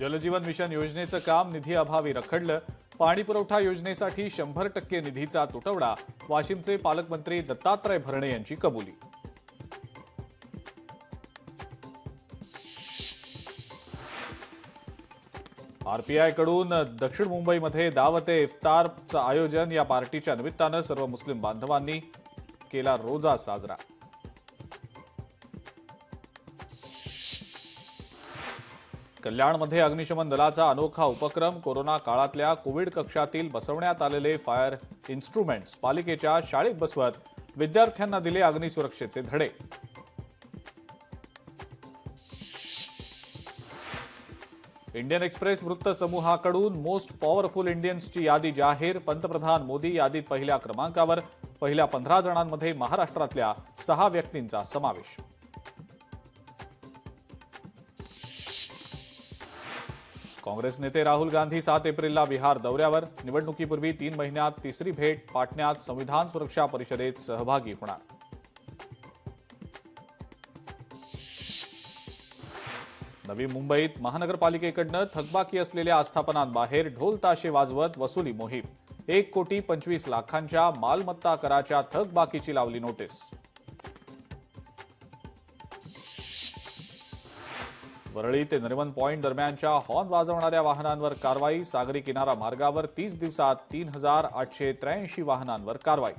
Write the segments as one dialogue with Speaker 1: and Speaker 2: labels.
Speaker 1: जलजीवन mission योजनेचं काम निधी अभावी रखडलं। पाणी पुरवठा योजनेसाठी 100% निधीचा तुटवडा। वाशिमचे पालकमंत्री दत्तात्रय भरणे यांची कबुली। आरपीआय कडून दक्षिण मुंबईमध्ये दावते इफ्तारचं आयोजन। या पार्टीच्या निमित्तानं सर्व मुस्लिम बांधवांनी केला रोजा साजरा। कल्याणमध्ये अग्निशमन दलाचा अनोखा उपक्रम। कोरोना काळातल्या कोविड कक्षातील बसवण्यात आलेले फायर इन्स्ट्रुमेंट्स पालिकेच्या शाळेत बसवत विद्यार्थ्यांना दिले अग्निसुरक्षेचे धडे। इंडियन एक्सप्रेस वृत्त समूहाकडून मोस्ट पॉवरफुल इंडियन्सची यादी जाहीर। पंतप्रधान मोदी यादीत पहिल्या क्रमांकावर। पहिल्या 15 जणांमध्ये महाराष्ट्रातल्या 6 व्यक्तींचा समावेश। काँग्रेस नेते राहुल गांधी 7 एप्रिलला बिहार दौऱ्यावर। निवडणुकीपूर्वी 3 महिन्यात तिसरी भेट। पाटण्यात संविधान सुरक्षा परिषदेत सहभागी होणार। नवी मुंबईत महानगरपालिकेकडनं थकबाकी असलेल्या आस्थापनांबाहेर ढोल ताशे वाजवत वसुली मोहीम। 1,25,00,000च्या मालमत्ता कराच्या थकबाकीची लावली नोटीस। वरळी ते नरिमन पॉइंट दरम्यानच्या हॉर्न वाजवणाऱ्या वाहनांवर कारवाई। सागरी किनारा मार्गावर 30 दिवसात 3,883 वाहनांवर कारवाई।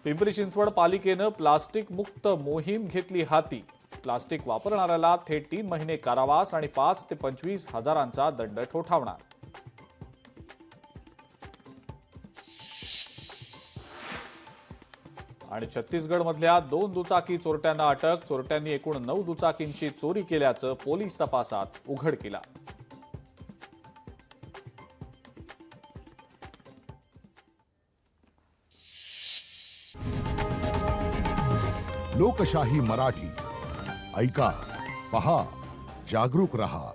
Speaker 1: पिंपरी चिंचवड पालिकेनं प्लास्टिक मुक्त मोहीम घेतली हाती। प्लास्टिक वापरणाऱ्याला थेट 3 महिने कारावास आणि 5 ते 25 हजारांचा दंड ठोठावणार। आणि छत्तीसगडमधल्या 2 दुचाकी चोरट्यांना अटक। चोरट्यांनी एकूण 9 दुचाकींची चोरी केल्याचं पोलीस तपासात उघड केलं।
Speaker 2: लोकशाही मराठी ऐका, पहा, जागरूक रहा।